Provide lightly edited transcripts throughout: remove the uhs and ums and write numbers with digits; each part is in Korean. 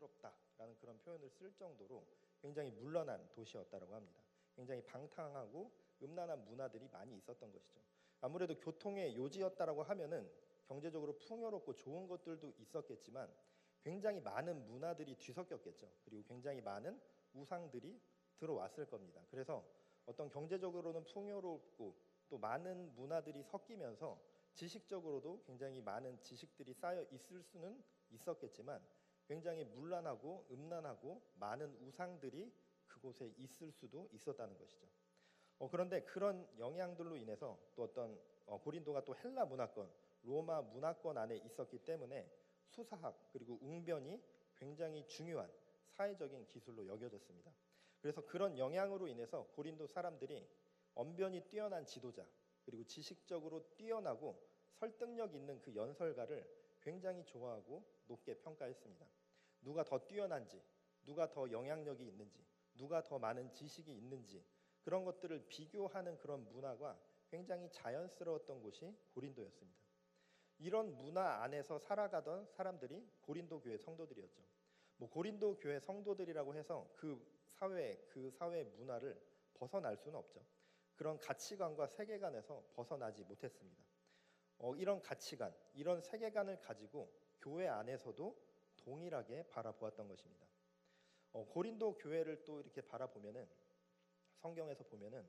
고풍스럽다라는 그런 표현을 쓸 정도로 굉장히 문란한 도시였다고 합니다. 굉장히 방탕하고 음란한 문화들이 많이 있었던 것이죠. 아무래도 교통의 요지였다라고 하면은 경제적으로 풍요롭고 좋은 것들도 있었겠지만 굉장히 많은 문화들이 뒤섞였겠죠. 그리고 굉장히 많은 우상들이 들어왔을 겁니다. 그래서 어떤 경제적으로는 풍요롭고 또 많은 문화들이 섞이면서 지식적으로도 굉장히 많은 지식들이 쌓여 있을 수는 있었겠지만 굉장히 문란하고 음란하고 많은 우상들이 그곳에 있을 수도 있었다는 것이죠. 그런데 그런 영향들로 인해서 또 어떤 고린도가 또 헬라 문화권, 로마 문화권 안에 있었기 때문에 수사학 그리고 웅변이 굉장히 중요한 사회적인 기술로 여겨졌습니다. 그래서 그런 영향으로 인해서 고린도 사람들이 언변이 뛰어난 지도자 그리고 지식적으로 뛰어나고 설득력 있는 그 연설가를 굉장히 좋아하고 높게 평가했습니다. 누가 더 뛰어난지, 누가 더 영향력이 있는지, 누가 더 많은 지식이 있는지 그런 것들을 비교하는 그런 문화가 굉장히 자연스러웠던 곳이 고린도였습니다. 이런 문화 안에서 살아가던 사람들이 고린도 교회 성도들이었죠. 고린도 교회 성도들이라고 해서 그 사회 문화를 벗어날 수는 없죠. 그런 가치관과 세계관에서 벗어나지 못했습니다. 이런 가치관, 이런 세계관을 가지고 교회 안에서도 동일하게 바라보았던 것입니다. 고린도 교회를 또 이렇게 바라보면은 성경에서 보면은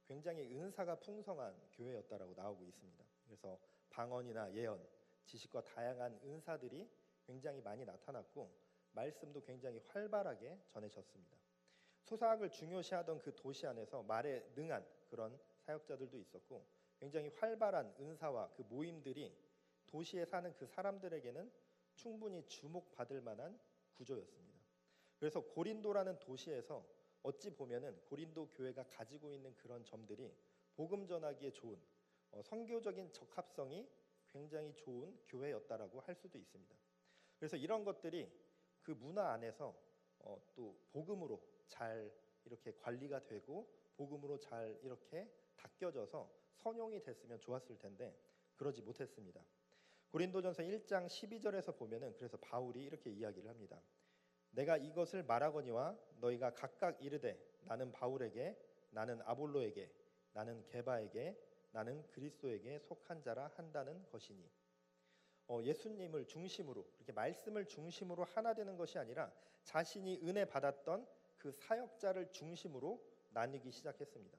굉장히 은사가 풍성한 교회였다라고 나오고 있습니다. 그래서 방언이나 예언, 지식과 다양한 은사들이 굉장히 많이 나타났고 말씀도 굉장히 활발하게 전해졌습니다. 소사학을 중요시하던 그 도시 안에서 말에 능한 그런 사역자들도 있었고 굉장히 활발한 은사와 그 모임들이 도시에 사는 그 사람들에게는 충분히 주목받을 만한 구조였습니다. 그래서 고린도라는 도시에서 어찌 보면은 고린도 교회가 가지고 있는 그런 점들이 복음 전하기에 좋은 선교적인 적합성이 굉장히 좋은 교회였다라고 할 수도 있습니다. 그래서 이런 것들이 그 문화 안에서 또 복음으로 잘 이렇게 관리가 되고 복음으로 잘 이렇게 닦여져서 선용이 됐으면 좋았을 텐데 그러지 못했습니다. 고린도전서 1장 12절에서 보면은 그래서 바울이 이렇게 이야기를 합니다. 내가 이것을 말하거니와 너희가 각각 이르되 나는 바울에게 나는 아볼로에게 나는 게바에게 나는 그리스도에게 속한 자라 한다는 것이니 예수님을 중심으로 이렇게 말씀을 중심으로 하나 되는 것이 아니라 자신이 은혜 받았던 그 사역자를 중심으로 나뉘기 시작했습니다.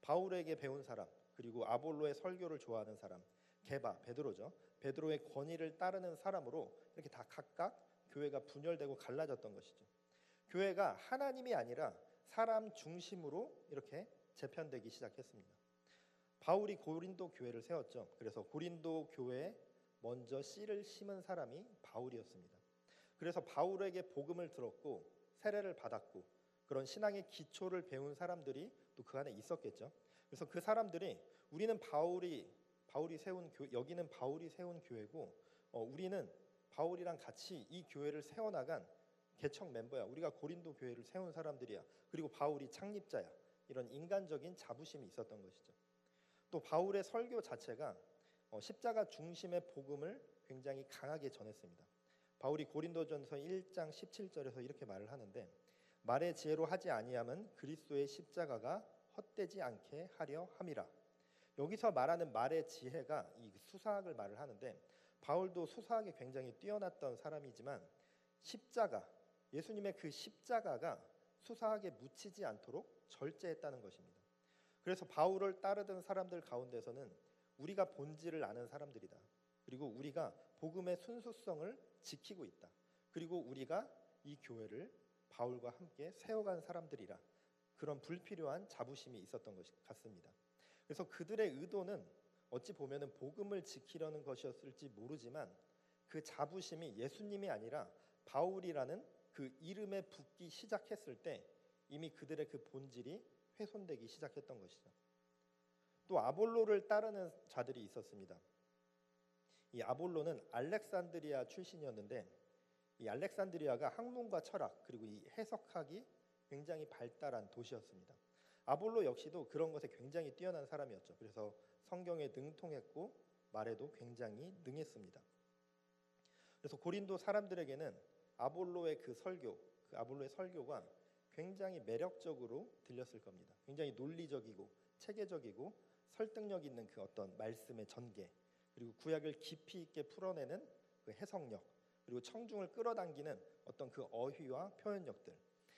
바울에게 배운 사람 그리고 아볼로의 설교를 좋아하는 사람 게바 베드로죠. 베드로의 권위를 따르는 사람으로 이렇게 다 각각 교회가 분열되고 갈라졌던 것이죠. 교회가 하나님이 아니라 사람 중심으로 이렇게 재편되기 시작했습니다. 바울이 고린도 교회를 세웠죠. 그래서 고린도 교회에 먼저 씨를 심은 사람이 바울이었습니다. 그래서 바울에게 복음을 들었고 세례를 받았고 그런 신앙의 기초를 배운 사람들이 또 그 안에 있었겠죠. 그래서 그 사람들이 우리는 바울이 세운 여기는 바울이 세운 교회고 우리는 바울이랑 같이 이 교회를 세워나간 개척 멤버야. 우리가 고린도 교회를 세운 사람들이야. 그리고 바울이 창립자야. 이런 인간적인 자부심이 있었던 것이죠. 또 바울의 설교 자체가 십자가 중심의 복음을 굉장히 강하게 전했습니다. 바울이 고린도전서 1장 17절에서 이렇게 말을 하는데 말의 지혜로 하지 아니함은 그리스도의 십자가가 헛되지 않게 하려 함이라. 여기서 말하는 말의 지혜가 이 수사학을 말을 하는데 바울도 수사학에 굉장히 뛰어났던 사람이지만 십자가, 예수님의 그 십자가가 수사학에 묻히지 않도록 절제했다는 것입니다. 그래서 바울을 따르던 사람들 가운데서는 우리가 본질을 아는 사람들이다. 그리고 우리가 복음의 순수성을 지키고 있다. 그리고 우리가 이 교회를 바울과 함께 세워간 사람들이라 그런 불필요한 자부심이 있었던 것 같습니다. 그래서 그들의 의도는 어찌 보면은 복음을 지키려는 것이었을지 모르지만 그 자부심이 예수님이 아니라 바울이라는 그 이름에 붙기 시작했을 때 이미 그들의 그 본질이 훼손되기 시작했던 것이죠. 또 아볼로를 따르는 자들이 있었습니다. 이 아볼로는 알렉산드리아 출신이었는데 이 알렉산드리아가 학문과 철학 그리고 이 해석학이 굉장히 발달한 도시였습니다. 아볼로 역시도 그런 것에 굉장히 뛰어난 사람이었죠. 그래서 성경에 능통했고 말에도 굉장히 능했습니다. 그래서 고린도 사람들에게는 아볼로의 그 설교, 그 아볼로의 설교가 굉장히 매력적으로 들렸을 겁니다. 굉장히 논리적이고 체계적이고 설득력 있는 그 어떤 말씀의 전개, 그리고 구약을 깊이 있게 풀어내는 그 해석력, 그리고 청중을 끌어당기는 어떤 그 어휘와 표현력들,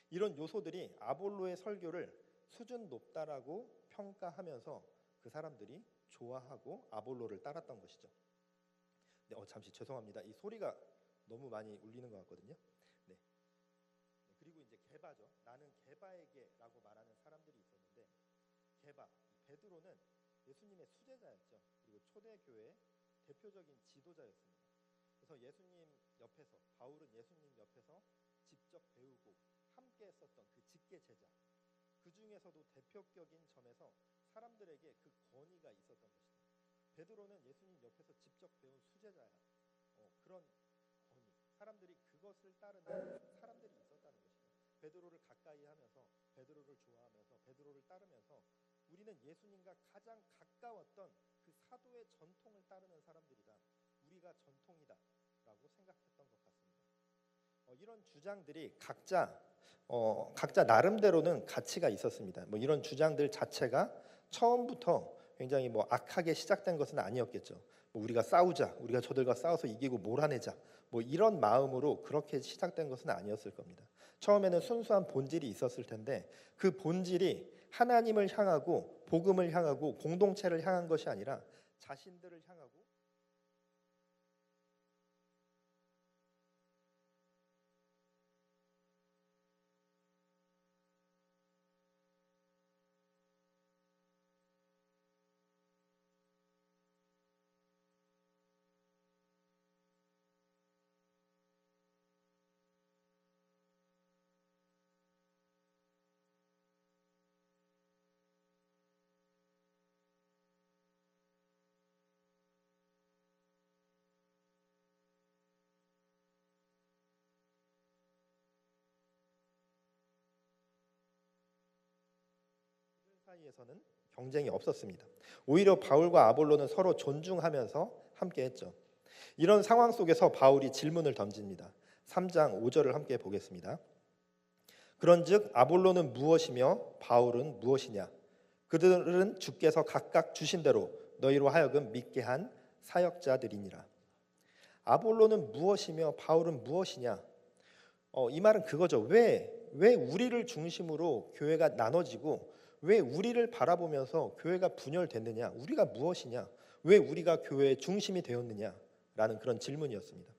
이런 요소들이 아볼로의 설교를 수준 높다라고 평가하면서 그 사람들이 좋아하고 아볼로를 따랐던 것이죠. 네, 잠시 죄송합니다. 이 소리가 너무 많이 울리는 것 같거든요. 네. 그리고 이제 게바죠. 나는 게바에게라고 말하는 사람들이 있었는데, 게바, 베드로는 예수님의 수제자였죠. 그리고 초대교회의 대표적인 지도자였습니다. 그래서 예수님 옆에서, 바울은 예수님 옆에서 직접 배우고 함께 했었던 그 직계 제자, 그 중에서도 대표격인 점에서 사람들에게 그 권위가 있었던 것이죠. 베드로는 예수님 옆에서 직접 배운 수제자야. 그런 권위, 사람들이 그것을 따르는 사람들이 있었다는 것이죠. 베드로를 가까이 하면서, 베드로를 좋아하면서, 베드로를 따르면서 우리는 예수님과 가장 가까웠던 그 사도의 전통을 따르는 사람들이다, 우리가 전통이다 라고 생각했던 것 같습니다. 이런 주장들이 각자 나름대로는 가치가 있었습니다. 이런 주장들 자체가 처음부터 굉장히 악하게 시작된 것은 아니었겠죠. 우리가 싸우자, 우리가 저들과 싸워서 이기고 몰아내자, 이런 마음으로 그렇게 시작된 것은 아니었을 겁니다. 처음에는 순수한 본질이 있었을 텐데, 그 본질이 하나님을 향하고 복음을 향하고 공동체를 향한 것이 아니라 자신들을 향하고 사이에서는 경쟁이 없었습니다. 오히려 바울과 아볼로는 서로 존중하면서 함께했죠. 이런 상황 속에서 바울이 질문을 던집니다. 3장 5절을 함께 보겠습니다. 그런즉 아볼로는 무엇이며 바울은 무엇이냐? 그들은 주께서 각각 주신 대로 너희로 하여금 믿게 한 사역자들이니라. 아볼로는 무엇이며 바울은 무엇이냐? 이 말은 그거죠. 왜 우리를 중심으로 교회가 나눠지고 왜 우리를 바라보면서 교회가 분열됐느냐? 우리가 무엇이냐? 왜 우리가 교회의 중심이 되었느냐라는 그런 질문이었습니다.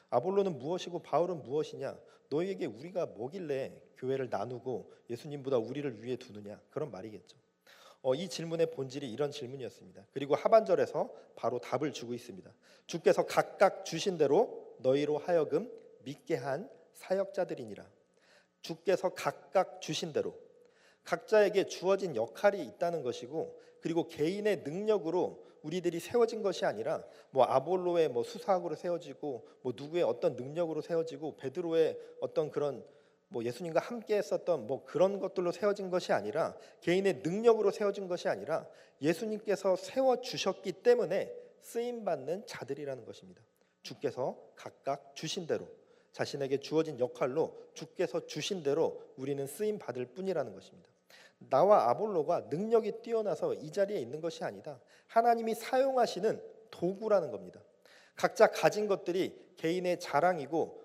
아볼로는 무엇이고 바울은 무엇이냐? 너희에게 우리가 뭐길래 교회를 나누고 예수님보다 우리를 위에 두느냐? 그런 말이겠죠. 이 질문의 본질이 이런 질문이었습니다. 그리고 하반절에서 바로 답을 주고 있습니다. 주께서 각각 주신 대로 너희로 하여금 믿게 한 사역자들이니라. 주께서 각각 주신 대로, 각자에게 주어진 역할이 있다는 것이고, 그리고 개인의 능력으로 우리들이 세워진 것이 아니라 아볼로의 수사학으로 세워지고 누구의 어떤 능력으로 세워지고 베드로의 어떤 그런 예수님과 함께 했었던 그런 것들로 세워진 것이 아니라, 개인의 능력으로 세워진 것이 아니라 예수님께서 세워주셨기 때문에 쓰임받는 자들이라는 것입니다. 주께서 각각 주신 대로, 자신에게 주어진 역할로 주께서 주신 대로 우리는 쓰임받을 뿐이라는 것입니다. 나와 아볼로가 능력이 뛰어나서 이 자리에 있는 것이 아니다. 하나님이 사용하시는 도구라는 겁니다. 각자 가진 것들이 개인의 자랑이고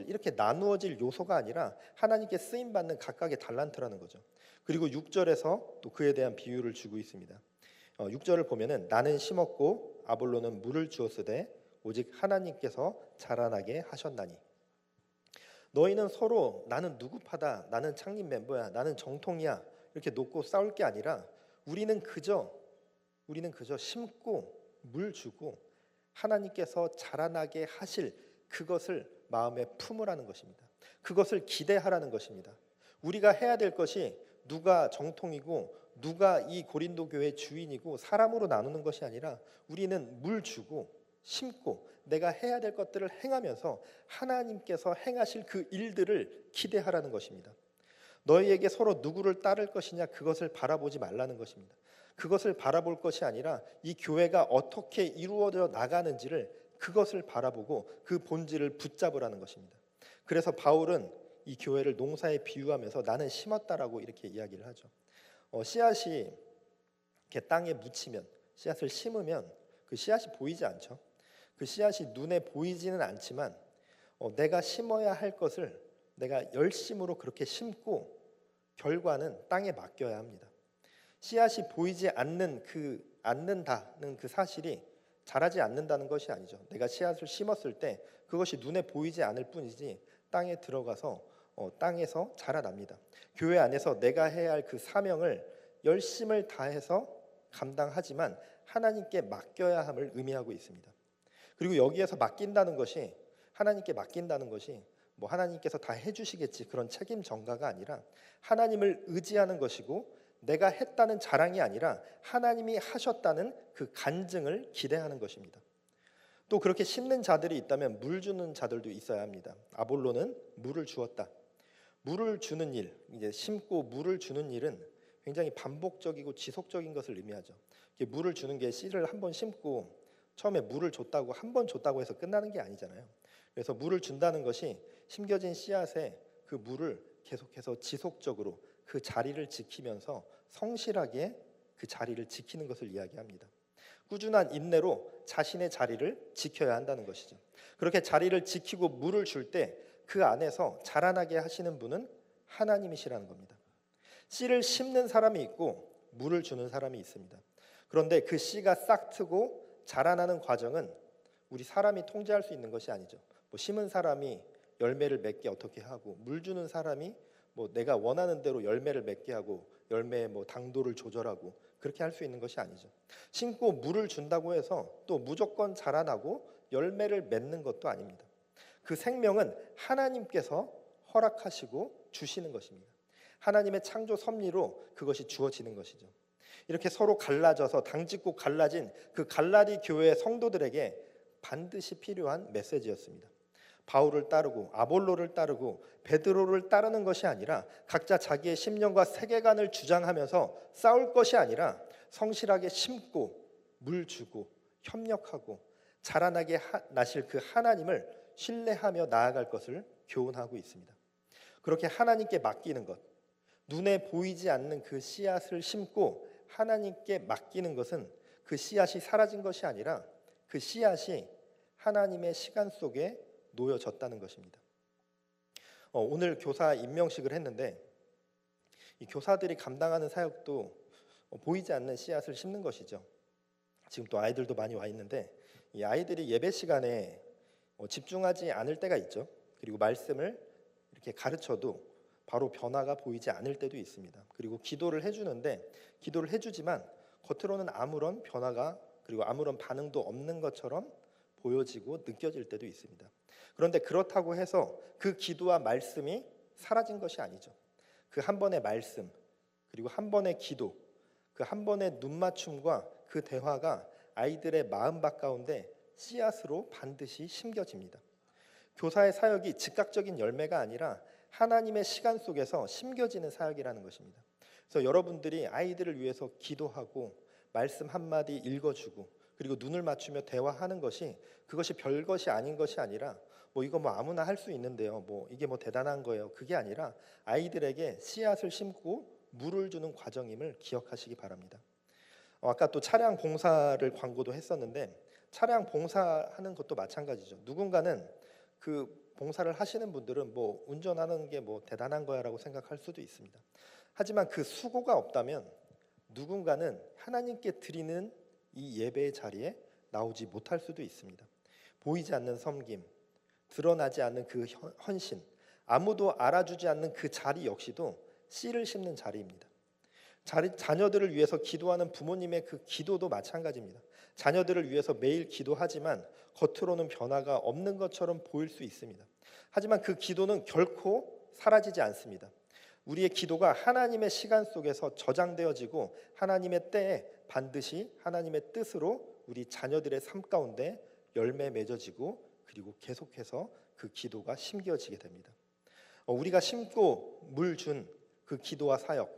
이렇게 나누어질 요소가 아니라 하나님께 쓰임받는 각각의 달란트라는 거죠. 그리고 6절에서 또 그에 대한 비유를 주고 있습니다. 6절을 보면은 나는 심었고 아볼로는 물을 주었으되 오직 하나님께서 자라나게 하셨나니. 너희는 서로 나는 누구파다, 나는 창립 멤버야, 나는 정통이야 이렇게 놓고 싸울 게 아니라 우리는 그저 심고 물 주고 하나님께서 자라나게 하실 그것을 마음에 품으라는 것입니다. 그것을 기대하라는 것입니다. 우리가 해야 될 것이 누가 정통이고 누가 이 고린도 교회의 주인이고 사람으로 나누는 것이 아니라 우리는 물 주고 심고 내가 해야 될 것들을 행하면서 하나님께서 행하실 그 일들을 기대하라는 것입니다. 너희에게 서로 누구를 따를 것이냐 그것을 바라보지 말라는 것입니다. 그것을 바라볼 것이 아니라 이 교회가 어떻게 이루어져 나가는지를 그것을 바라보고 그 본질을 붙잡으라는 것입니다. 그래서 바울은 이 교회를 농사에 비유하면서 나는 심었다라고 이렇게 이야기를 하죠. 씨앗이 이렇게 땅에 묻히면, 씨앗을 심으면 그 씨앗이 보이지 않죠. 그 씨앗이 눈에 보이지는 않지만 내가 심어야 할 것을 내가 열심으로 그렇게 심고 결과는 땅에 맡겨야 합니다. 씨앗이 보이지 않는다는 그 사실이 자라지 않는다는 것이 아니죠. 내가 씨앗을 심었을 때 그것이 눈에 보이지 않을 뿐이지 땅에 들어가서 땅에서 자라납니다. 교회 안에서 내가 해야 할 그 사명을 열심을 다해서 감당하지만 하나님께 맡겨야 함을 의미하고 있습니다. 그리고 여기에서 맡긴다는 것이, 하나님께 맡긴다는 것이 뭐 하나님께서 다 해주시겠지 그런 책임 전가가 아니라 하나님을 의지하는 것이고, 내가 했다는 자랑이 아니라 하나님이 하셨다는 그 간증을 기대하는 것입니다. 또 그렇게 심는 자들이 있다면 물 주는 자들도 있어야 합니다. 아볼로는 물을 주었다. 물을 주는 일, 이제 심고 물을 주는 일은 굉장히 반복적이고 지속적인 것을 의미하죠. 물을 주는 게 씨를 한 번 심고 처음에 물을 줬다고 한 번 줬다고 해서 끝나는 게 아니잖아요. 그래서 물을 준다는 것이 심겨진 씨앗에 그 물을 계속해서 지속적으로 그 자리를 지키면서 성실하게 그 자리를 지키는 것을 이야기합니다. 꾸준한 인내로 자신의 자리를 지켜야 한다는 것이죠. 그렇게 자리를 지키고 물을 줄 때 그 안에서 자라나게 하시는 분은 하나님이시라는 겁니다. 씨를 심는 사람이 있고 물을 주는 사람이 있습니다. 그런데 그 씨가 싹트고 자라나는 과정은 우리 사람이 통제할 수 있는 것이 아니죠. 뭐 심은 사람이 열매를 맺게 어떻게 하고, 물 주는 사람이 뭐 내가 원하는 대로 열매를 맺게 하고 열매의 뭐 당도를 조절하고 그렇게 할 수 있는 것이 아니죠. 심고 물을 준다고 해서 또 무조건 자라나고 열매를 맺는 것도 아닙니다. 그 생명은 하나님께서 허락하시고 주시는 것입니다. 하나님의 창조 섭리로 그것이 주어지는 것이죠. 이렇게 서로 갈라져서 당짓고 갈라진 그 갈라디 교회의 성도들에게 반드시 필요한 메시지였습니다. 바울을 따르고 아볼로를 따르고 베드로를 따르는 것이 아니라 각자 자기의 심령과 세계관을 주장하면서 싸울 것이 아니라 성실하게 심고 물 주고 협력하고 자라나게 나실 그 하나님을 신뢰하며 나아갈 것을 교훈하고 있습니다. 그렇게 하나님께 맡기는 것, 눈에 보이지 않는 그 씨앗을 심고 하나님께 맡기는 것은 그 씨앗이 사라진 것이 아니라 그 씨앗이 하나님의 시간 속에 놓여졌다는 것입니다. 오늘 교사 임명식을 했는데 이 교사들이 감당하는 사역도 보이지 않는 씨앗을 심는 것이죠. 지금 또 아이들도 많이 와 있는데 이 아이들이 예배 시간에 집중하지 않을 때가 있죠. 그리고 말씀을 이렇게 가르쳐도 바로 변화가 보이지 않을 때도 있습니다. 그리고 기도를 해주는데 기도를 해주지만 겉으로는 아무런 변화가 그리고 아무런 반응도 없는 것처럼 보여지고 느껴질 때도 있습니다. 그런데 그렇다고 해서 그 기도와 말씀이 사라진 것이 아니죠. 그 한 번의 말씀 그리고 한 번의 기도, 그 한 번의 눈맞춤과 그 대화가 아이들의 마음밭 가운데 씨앗으로 반드시 심겨집니다. 교사의 사역이 즉각적인 열매가 아니라 하나님의 시간 속에서 심겨지는 사역이라는 것입니다. 그래서 여러분들이 아이들을 위해서 기도하고 말씀 한마디 읽어주고 그리고 눈을 맞추며 대화하는 것이 그것이 별것이 아닌 것이 아니라 뭐 이거 뭐 아무나 할 수 있는데요. 뭐 이게 뭐 대단한 거예요. 그게 아니라 아이들에게 씨앗을 심고 물을 주는 과정임을 기억하시기 바랍니다. 아까 또 차량 봉사를 광고도 했었는데 차량 봉사하는 것도 마찬가지죠. 누군가는 그 봉사를 하시는 분들은 뭐 운전하는 게 뭐 대단한 거야라고 생각할 수도 있습니다. 하지만 그 수고가 없다면 누군가는 하나님께 드리는 이 예배의 자리에 나오지 못할 수도 있습니다. 보이지 않는 섬김, 드러나지 않는 그 헌신, 아무도 알아주지 않는 그 자리 역시도 씨를 심는 자리입니다. 자녀들을 위해서 기도하는 부모님의 그 기도도 마찬가지입니다. 자녀들을 위해서 매일 기도하지만 겉으로는 변화가 없는 것처럼 보일 수 있습니다. 하지만 그 기도는 결코 사라지지 않습니다. 우리의 기도가 하나님의 시간 속에서 저장되어지고 하나님의 때에 반드시 하나님의 뜻으로 우리 자녀들의 삶 가운데 열매 맺어지고 그리고 계속해서 그 기도가 심겨지게 됩니다. 우리가 심고 물 준 그 기도와 사역,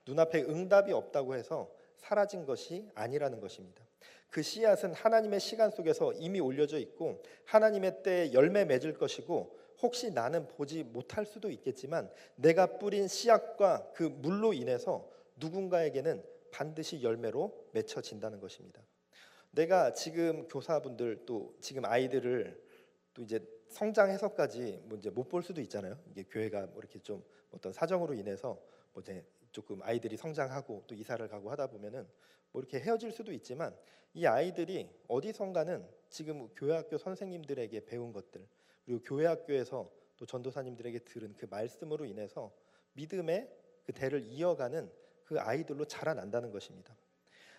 눈앞에 응답이 없다고 해서 사라진 것이 아니라는 것입니다. 그 씨앗은 하나님의 시간 속에서 이미 올려져 있고 하나님의 때에 열매 맺을 것이고 혹시 나는 보지 못할 수도 있겠지만 내가 뿌린 씨앗과 그 물로 인해서 누군가에게는 반드시 열매로 맺혀진다는 것입니다. 내가 지금 교사분들 또 지금 아이들을 또 이제 성장해서까지 뭐 이제 못 볼 수도 있잖아요. 이게 교회가 뭐 이렇게 좀 어떤 사정으로 인해서 뭐 이제 조금 아이들이 성장하고 또 이사를 가고 하다 보면은 뭐 이렇게 헤어질 수도 있지만 이 아이들이 어디선가는 지금 교회학교 선생님들에게 배운 것들 그리고 교회학교에서 또 전도사님들에게 들은 그 말씀으로 인해서 믿음의 그 대를 이어가는 그 아이들로 자라난다는 것입니다.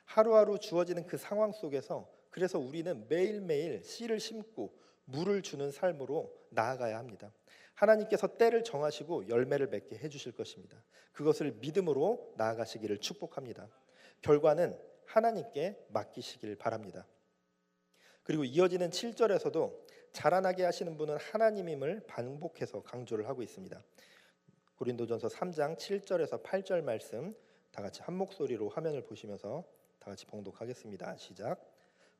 하루하루 주어지는 그 상황 속에서 그래서 우리는 매일매일 씨를 심고 물을 주는 삶으로 나아가야 합니다. 하나님께서 때를 정하시고 열매를 맺게 해주실 것입니다. 그것을 믿음으로 나아가시기를 축복합니다. 결과는 하나님께 맡기시길 바랍니다. 그리고 이어지는 7절에서도 자라나게 하시는 분은 하나님임을 반복해서 강조를 하고 있습니다. 고린도전서 3장 7절에서 8절 말씀 다 같이 한 목소리로 화면을 보시면서 다 같이 봉독하겠습니다. 시작.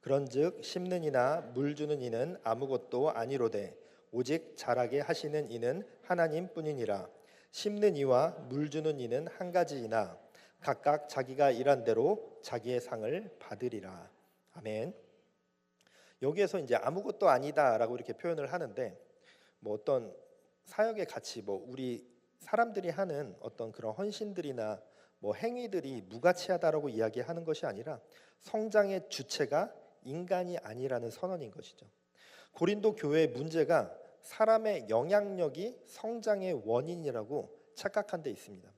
그런즉 심는 이나 물 주는 이는 아무것도 아니로되 오직 자라게 하시는 이는 하나님뿐이니라. 심는 이와 물 주는 이는 한 가지이나 각각 자기가 일한 대로 자기의 상을 받으리라. 아멘. 여기에서 이제 아무것도 아니다라고 이렇게 표현을 하는데 뭐 어떤 사역의 가치, 뭐 우리 사람들이 하는 어떤 그런 헌신들이나 뭐 행위들이 무가치하다라고 이야기하는 것이 아니라 성장의 주체가 인간이 아니라는 선언인 것이죠. 고린도 교회의 문제가 사람의 영향력이 성장의 원인이라고 착각한 데 있습니다.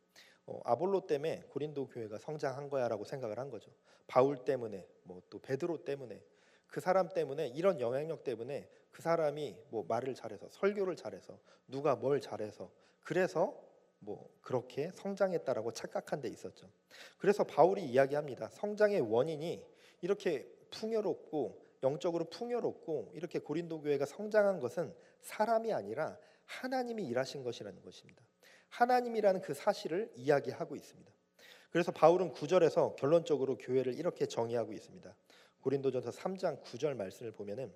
아볼로 때문에 고린도 교회가 성장한 거야라고 생각을 한 거죠. 바울 때문에 뭐 또 베드로 때문에 그 사람 때문에 이런 영향력 때문에 그 사람이 뭐 말을 잘해서 설교를 잘해서 누가 뭘 잘해서 그래서 뭐 그렇게 성장했다라고 착각한 데 있었죠. 그래서 바울이 이야기합니다. 성장의 원인이 이렇게 풍요롭고 영적으로 풍요롭고 이렇게 고린도 교회가 성장한 것은 사람이 아니라 하나님이 일하신 것이라는 것입니다. 하나님이라는 그 사실을 이야기하고 있습니다. 그래서 바울은 9절에서 결론적으로 교회를 이렇게 정의하고 있습니다. 고린도전서 3장 9절 말씀을 보면은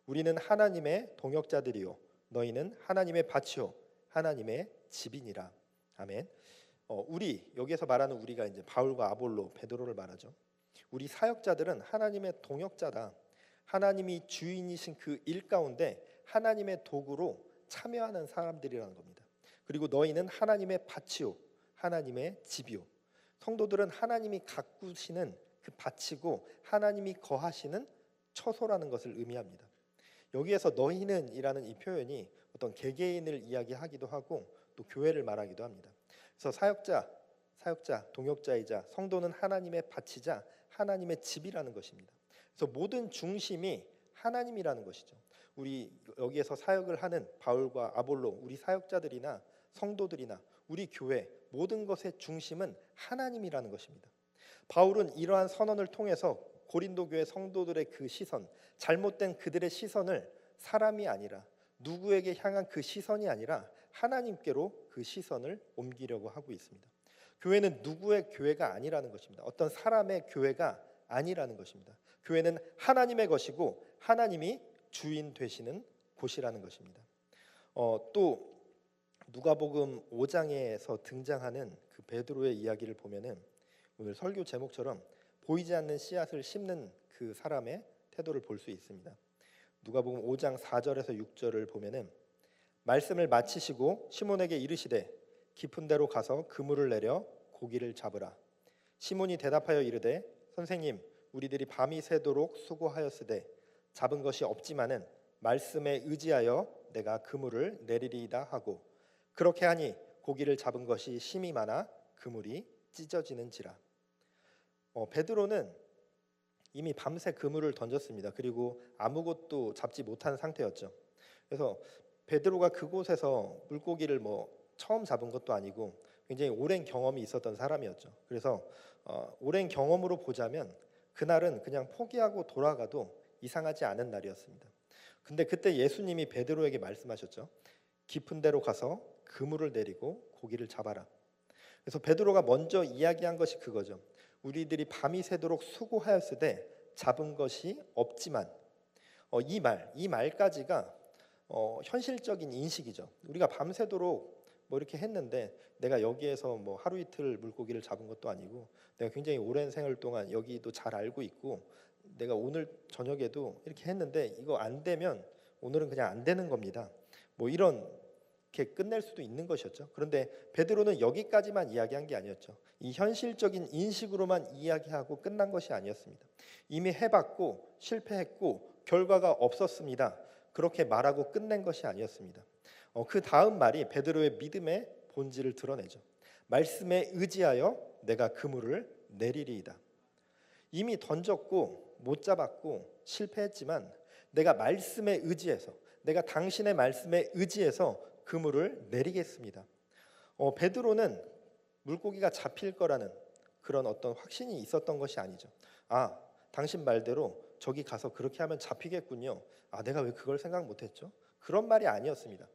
우리는 하나님의 동역자들이요 너희는 하나님의 밭이요 하나님의 집이니라. 아멘. 우리 여기에서 말하는 우리가 이제 바울과 아볼로, 베드로를 말하죠. 우리 사역자들은 하나님의 동역자다. 하나님이 주인이신 그 일 가운데 하나님의 도구로 참여하는 사람들이라는 겁니다. 그리고 너희는 하나님의 밭이요 하나님의 집이요. 성도들은 하나님이 가꾸시는 그 밭이고 하나님이 거하시는 처소라는 것을 의미합니다. 여기에서 너희는 이라는 이 표현이 어떤 개개인을 이야기하기도 하고 또 교회를 말하기도 합니다. 그래서 사역자, 동역자이자 성도는 하나님의 밭이자 하나님의 집이라는 것입니다. 그래서 모든 중심이 하나님이라는 것이죠. 우리 여기에서 사역을 하는 바울과 아볼로, 우리 사역자들이나 성도들이나 우리 교회 모든 것의 중심은 하나님이라는 것입니다. 바울은 이러한 선언을 통해서 고린도 교회 성도들의 그 시선, 잘못된 그들의 시선을 사람이 아니라 누구에게 향한 그 시선이 아니라 하나님께로 그 시선을 옮기려고 하고 있습니다. 교회는 누구의 교회가 아니라는 것입니다. 어떤 사람의 교회가 아니라는 것입니다. 교회는 하나님의 것이고 하나님이 주인 되시는 곳이라는 것입니다. 또 누가복음 5장에서 등장하는 그 베드로의 이야기를 보면은 오늘 설교 제목처럼 보이지 않는 씨앗을 심는 그 사람의 태도를 볼 수 있습니다. 누가복음 5장 4절에서 6절을 보면은 말씀을 마치시고 시몬에게 이르시되 깊은 데로 가서 그물을 내려 고기를 잡으라. 시몬이 대답하여 이르되 선생님 우리들이 밤이 새도록 수고하였으되 잡은 것이 없지만은 말씀에 의지하여 내가 그물을 내리리이다 하고 그렇게 하니 고기를 잡은 것이 심이 많아 그물이 찢어지는지라. 베드로는 이미 밤새 그물을 던졌습니다. 그리고 아무것도 잡지 못한 상태였죠. 그래서 베드로가 그곳에서 물고기를 뭐 처음 잡은 것도 아니고 굉장히 오랜 경험이 있었던 사람이었죠. 그래서 오랜 경험으로 보자면 그날은 그냥 포기하고 돌아가도 이상하지 않은 날이었습니다. 근데 그때 예수님이 베드로에게 말씀하셨죠. 깊은 데로 가서 그물을 내리고 고기를 잡아라. 그래서 베드로가 먼저 이야기한 것이 그거죠. 우리들이 밤이 새도록 수고하였으되 잡은 것이 없지만 이 말까지가 현실적인 인식이죠. 우리가 밤새도록 뭐 이렇게 했는데 내가 여기에서 뭐 하루 이틀 물고기를 잡은 것도 아니고 내가 굉장히 오랜 생활 동안 여기도 잘 알고 있고 내가 오늘 저녁에도 이렇게 했는데 이거 안 되면 오늘은 그냥 안 되는 겁니다. 뭐 이렇게 끝낼 수도 있는 것이었죠. 그런데 베드로는 여기까지만 이야기한 게 아니었죠. 이 현실적인 인식으로만 이야기하고 끝난 것이 아니었습니다. 이미 해봤고 실패했고 결과가 없었습니다. 그렇게 말하고 끝낸 것이 아니었습니다. 그 다음 말이 베드로의 믿음의 본질을 드러내죠. 말씀에 의지하여 내가 그물을 내리리이다. 이미 던졌고 못 잡았고 실패했지만 내가 말씀에 의지해서 내가 당신의 말씀에 의지해서 그물을 내리겠습니다. 베드로는 물고기가 잡힐 거라는 그런 어떤 확신이 있었던 것이 아니죠. 당신 말대로 저기 가서 그렇게 하면 잡히겠군요. 내가 왜 그걸 생각 못했죠? 그런 말이 아니었습니다.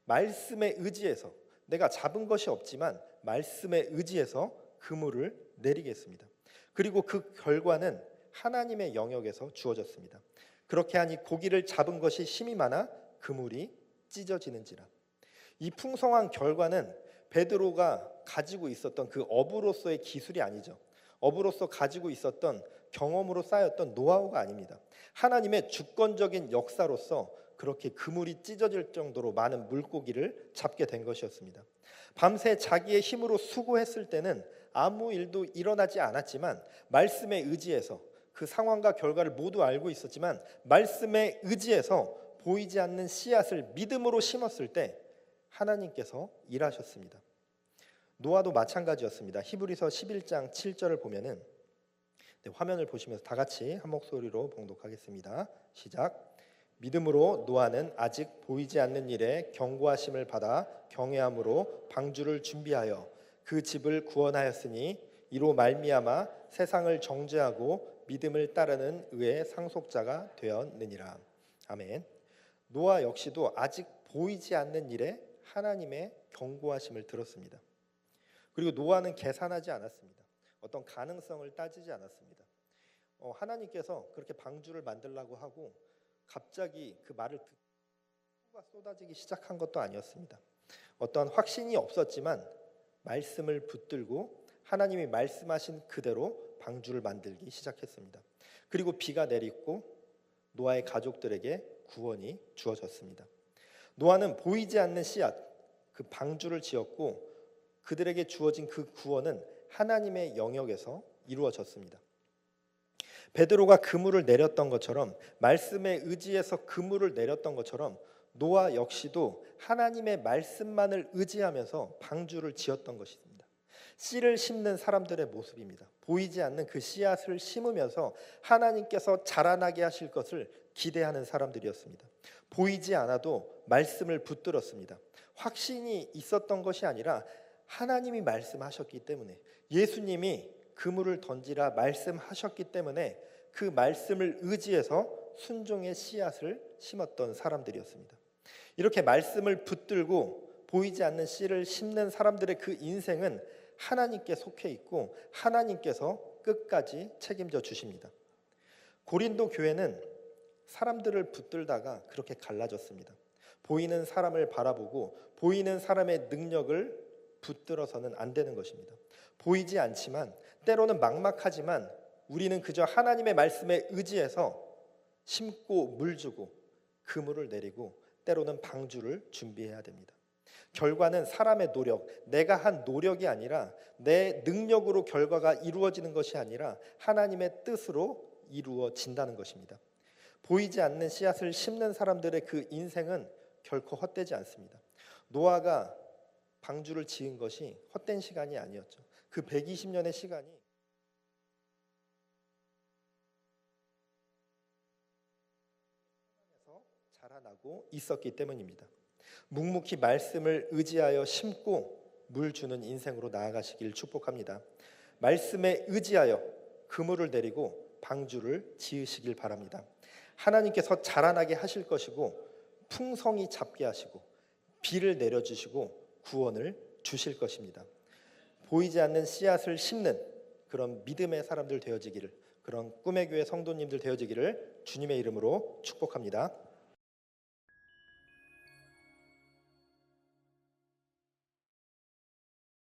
말씀에 의지해서 내가 잡은 것이 없지만 말씀에 의지해서 그물을 내리겠습니다. 그리고 그 결과는 하나님의 영역에서 주어졌습니다. 그렇게 하니 고기를 잡은 것이 힘이 많아 그물이 찢어지는지라. 이 풍성한 결과는 베드로가 가지고 있었던 그 어부로서의 기술이 아니죠. 어부로서 가지고 있었던 경험으로 쌓였던 노하우가 아닙니다. 하나님의 주권적인 역사로서 그렇게 그물이 찢어질 정도로 많은 물고기를 잡게 된 것이었습니다. 밤새 자기의 힘으로 수고했을 때는 아무 일도 일어나지 않았지만 말씀에 의지해서 그 상황과 결과를 모두 알고 있었지만 말씀에 의지해서 보이지 않는 씨앗을 믿음으로 심었을 때 하나님께서 일하셨습니다. 노아도 마찬가지였습니다. 히브리서 11장 7절을 보면은 화면을 보시면서 다 같이 한 목소리로 봉독하겠습니다. 시작. 믿음으로 노아는 아직 보이지 않는 일에 경고하심을 받아 경외함으로 방주를 준비하여 그 집을 구원하였으니 이로 말미암아 세상을 정죄하고 믿음을 따르는 의의 상속자가 되었느니라. 아멘. 노아 역시도 아직 보이지 않는 일에 하나님의 경고하심을 들었습니다. 그리고 노아는 계산하지 않았습니다. 어떤 가능성을 따지지 않았습니다. 하나님께서 그렇게 방주를 만들라고 하고 갑자기 그 말을 듣고 수가 쏟아지기 시작한 것도 아니었습니다. 어떤 확신이 없었지만 말씀을 붙들고 하나님이 말씀하신 그대로 방주를 만들기 시작했습니다. 그리고 비가 내리고 노아의 가족들에게 구원이 주어졌습니다. 노아는 보이지 않는 씨앗, 그 방주를 지었고 그들에게 주어진 그 구원은 하나님의 영역에서 이루어졌습니다. 베드로가 그물을 내렸던 것처럼 말씀에 의지해서 그물을 내렸던 것처럼 노아 역시도 하나님의 말씀만을 의지하면서 방주를 지었던 것입니다. 씨를 심는 사람들의 모습입니다. 보이지 않는 그 씨앗을 심으면서 하나님께서 자라나게 하실 것을 기대하는 사람들이었습니다. 보이지 않아도 말씀을 붙들었습니다. 확신이 있었던 것이 아니라 하나님이 말씀하셨기 때문에, 예수님이 그물을 던지라 말씀하셨기 때문에 그 말씀을 의지해서 순종의 씨앗을 심었던 사람들이었습니다. 이렇게 말씀을 붙들고 보이지 않는 씨를 심는 사람들의 그 인생은 하나님께 속해 있고 하나님께서 끝까지 책임져 주십니다. 고린도 교회는 사람들을 붙들다가 그렇게 갈라졌습니다. 보이는 사람을 바라보고 보이는 사람의 능력을 붙들어서는 안 되는 것입니다. 보이지 않지만 때로는 막막하지만 우리는 그저 하나님의 말씀에 의지해서 심고 물 주고 그물을 내리고 때로는 방주를 준비해야 됩니다. 결과는 사람의 노력, 내가 한 노력이 아니라 내 능력으로 결과가 이루어지는 것이 아니라 하나님의 뜻으로 이루어진다는 것입니다. 보이지 않는 씨앗을 심는 사람들의 그 인생은 결코 헛되지 않습니다. 노아가 방주를 지은 것이 헛된 시간이 아니었죠. 그 120년의 시간이 자라나고 있었기 때문입니다. 묵묵히 말씀을 의지하여 심고 물 주는 인생으로 나아가시길 축복합니다. 말씀에 의지하여 그물을 내리고 방주를 지으시길 바랍니다. 하나님께서 자라나게 하실 것이고 풍성히 잡게 하시고 비를 내려주시고 구원을 주실 것입니다. 보이지 않는 씨앗을 심는 그런 믿음의 사람들 되어지기를, 그런 꿈의 교회 성도님들 되어지기를 주님의 이름으로 축복합니다.